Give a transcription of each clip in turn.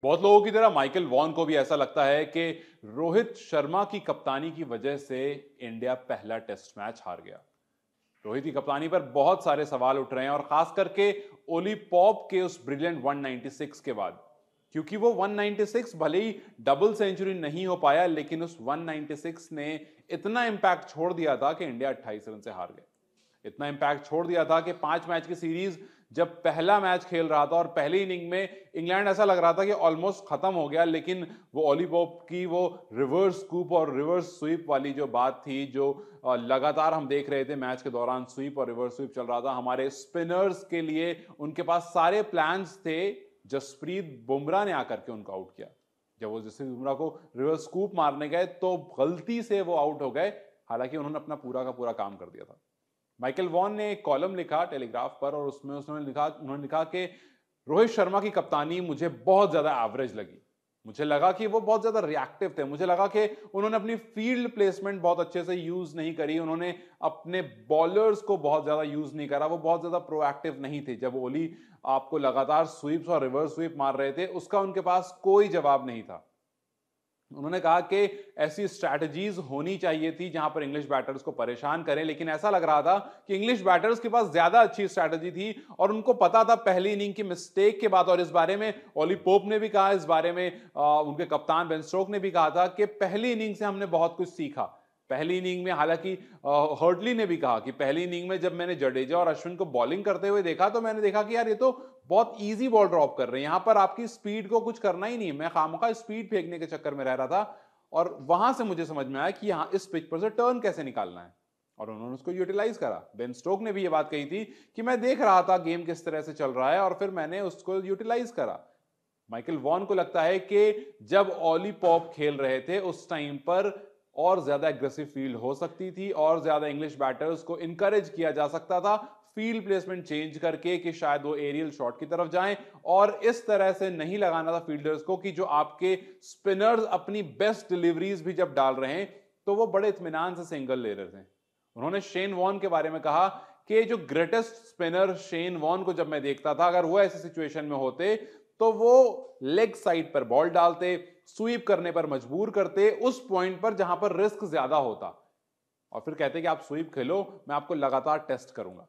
बहुत लोगों की तरह माइकल वॉन को भी ऐसा लगता है कि रोहित शर्मा की कप्तानी की वजह से इंडिया पहला टेस्ट मैच हार गया। रोहित की कप्तानी पर बहुत सारे सवाल उठ रहे हैं और खास करके ओली पॉप के उस ब्रिलियंट 196 के बाद, क्योंकि वो 196 भले ही डबल सेंचुरी नहीं हो पाया, लेकिन उस 196 ने इतना इंपैक्ट छोड़ दिया था कि इंडिया 28 रन से हार गए। इतना इंपैक्ट छोड़ दिया था कि 5 मैच की सीरीज जब पहला मैच खेल रहा था और पहली इनिंग में इंग्लैंड ऐसा लग रहा था कि ऑलमोस्ट खत्म हो गया, लेकिन वो ओली पॉप की वो रिवर्स स्कूप और रिवर्स स्वीप वाली जो बात थी, जो लगातार हम देख रहे थे मैच के दौरान, स्वीप और रिवर्स स्वीप चल रहा था हमारे स्पिनर्स के लिए। उनके पास सारे प्लान्स थे। जसप्रीत बुमराह ने आकर के उनको आउट किया। जब वो जसप्रीत बुमराह को रिवर्स स्कूप मारने गए तो गलती से वो आउट हो गए, हालांकि उन्होंने अपना पूरा का पूरा काम कर दिया था। माइकल वॉन ने एक कॉलम लिखा टेलीग्राफ पर और उसमें उन्होंने लिखा कि रोहित शर्मा की कप्तानी मुझे बहुत ज्यादा एवरेज लगी। मुझे लगा कि वो बहुत ज्यादा रिएक्टिव थे। मुझे लगा कि उन्होंने अपनी फील्ड प्लेसमेंट बहुत अच्छे से यूज नहीं करी। उन्होंने अपने बॉलर्स को बहुत ज्यादा यूज नहीं करा। वो बहुत ज्यादा प्रोएक्टिव नहीं थे। जब ओली आपको लगातार स्वीप्स और रिवर्स स्वीप मार रहे थे, उसका उनके पास कोई जवाब नहीं था। उन्होंने कहा कि ऐसी स्ट्रैटेजीज होनी चाहिए थी जहां पर इंग्लिश बैटर्स को परेशान करें, लेकिन ऐसा लग रहा था कि इंग्लिश बैटर्स के पास ज्यादा अच्छी स्ट्रैटेजी थी और उनको पता था पहली इनिंग की मिस्टेक के बाद। और इस बारे में ओली पोप ने भी कहा, इस बारे में उनके कप्तान बेन स्टोक्स ने भी कहा था कि पहली इनिंग से हमने बहुत कुछ सीखा। पहली इनिंग में हालांकि हर्टली ने भी कहा कि पहली इनिंग में जब मैंने जडेजा और अश्विन को बॉलिंग करते हुए देखा तो मैंने देखा कि यार ये तो बहुत इजी बॉल ड्रॉप कर रहे हैं, यहां पर आपकी स्पीड को कुछ करना ही नहीं, मैं खामखा स्पीड फेंकने के चक्कर में रह रहा था। और वहां से मुझे समझ में आया कि यहां इस पिच पर से टर्न कैसे निकालना है और उन्होंने उसको यूटिलाइज करा। बेन स्टोक ने भी ये बात कही थी कि मैं देख रहा था गेम किस तरह से चल रहा है और फिर मैंने उसको यूटिलाइज करा। माइकल वॉन को लगता है कि जब ओली पॉप खेल रहे थे उस टाइम पर और ज्यादा एग्रेसिव फील्ड हो सकती थी और ज्यादा इंग्लिश बैटर्स को इनकरेज किया जा सकता था फील्ड प्लेसमेंट चेंज करके कि शायद वो एरियल शॉट की तरफ जाएं, और इस तरह से नहीं लगाना था फील्डर्स को कि जो आपके स्पिनर्स अपनी बेस्ट डिलीवरीज भी जब डाल रहे हैं तो वो बड़े इत्मीनान से सिंगल ले रहे थे। उन्होंने शेन वॉन के बारे में कहा कि जो ग्रेटेस्ट स्पिनर शेन वॉन को जब मैं देखता था, अगर वो ऐसी सिचुएशन में होते तो वो लेग साइड पर बॉल डालते, स्वीप करने पर मजबूर करते उस पॉइंट पर जहां पर रिस्क ज्यादा होता, और फिर कहते कि आप स्वीप खेलो, मैं आपको लगातार टेस्ट करूंगा।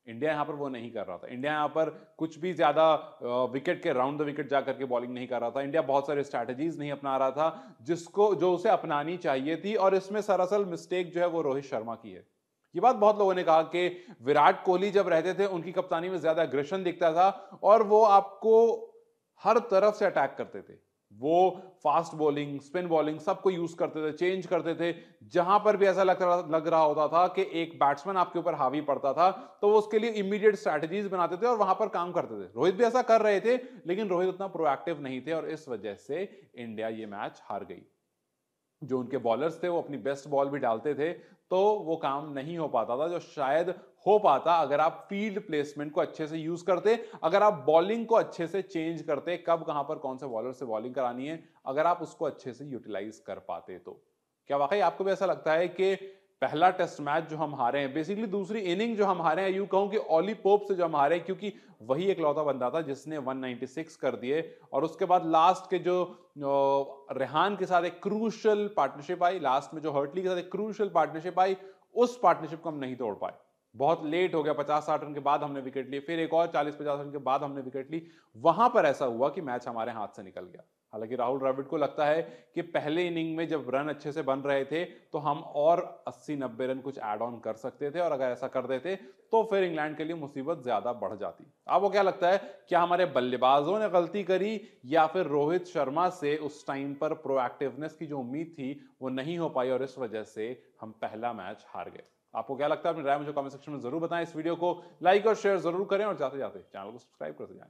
इंडिया यहां पर वो नहीं कर रहा था। इंडिया यहां पर कुछ भी ज्यादा विकेट के राउंड द विकेट जाकर के बॉलिंग नहीं कर रहा था। इंडिया बहुत सारे स्ट्रैटेजीज नहीं अपना रहा था जिसको जो उसे अपनानी चाहिए थी, और इसमें सरासल मिस्टेक जो है वो रोहित शर्मा की है। ये बात बहुत लोगों ने कहा कि विराट कोहली जब रहते थे उनकी कप्तानी में ज्यादा एग्रेशन दिखता था और वो आपको हर तरफ से अटैक करते थे। वो फास्ट बॉलिंग, स्पिन बॉलिंग सबको यूज करते थे, चेंज करते थे। जहां पर भी ऐसा लग रहा होता था कि एक बैट्समैन आपके ऊपर हावी पड़ता था तो वो उसके लिए इमीडिएट स्ट्रैटेजीज बनाते थे और वहां पर काम करते थे। रोहित भी ऐसा कर रहे थे, लेकिन रोहित उतना प्रोएक्टिव नहीं थे और इस वजह से इंडिया ये मैच हार गई। जो उनके बॉलर्स थे वो अपनी बेस्ट बॉल भी डालते थे तो वो काम नहीं हो पाता था जो शायद हो पाता अगर आप फील्ड प्लेसमेंट को अच्छे से यूज करते, अगर आप बॉलिंग को अच्छे से चेंज करते, कब कहां पर कौन से बॉलर से बॉलिंग करानी है, अगर आप उसको अच्छे से यूटिलाइज कर पाते तो। क्या वाकई आपको भी ऐसा लगता है कि पहला टेस्ट मैच जो हम हारे हैं, बेसिकली दूसरी इनिंग जो हम हारे हैं, यूं कहूं कि ओली पोप से जो हम हारे हैं, क्योंकि वही एक लौता बंदा था जिसने 196 कर दिए और उसके बाद लास्ट के जो रेहान के साथ एक क्रूशल पार्टनरशिप आई, लास्ट में जो हर्टली के साथ एक क्रूशल पार्टनरशिप आई, उस पार्टनरशिप को हम नहीं तोड़ पाए। बहुत लेट हो गया, 50-60 रन के बाद हमने विकेट ली, फिर एक और 40-50 रन के बाद हमने विकेट ली। वहां पर ऐसा हुआ कि मैच हमारे हाथ से निकल गया। हालांकि राहुल द्रविड़ को लगता है कि पहले इनिंग में जब रन अच्छे से बन रहे थे तो हम और 80-90 रन कुछ ऐड ऑन कर सकते थे, और अगर ऐसा कर देते तो फिर इंग्लैंड के लिए मुसीबत ज्यादा बढ़ जाती। आपको क्या लगता है, क्या हमारे बल्लेबाजों ने गलती करी या फिर रोहित शर्मा से उस टाइम पर प्रोएक्टिवनेस की जो उम्मीद थी वो नहीं हो पाई और इस वजह से हम पहला मैच हार गए? आपको क्या लगता है, अपनी राय मुझे कमेंट सेक्शन में जरूर बताएं। इस वीडियो को लाइक और शेयर जरूर करें और जाते जाते चैनल को सब्सक्राइब करते जाएं।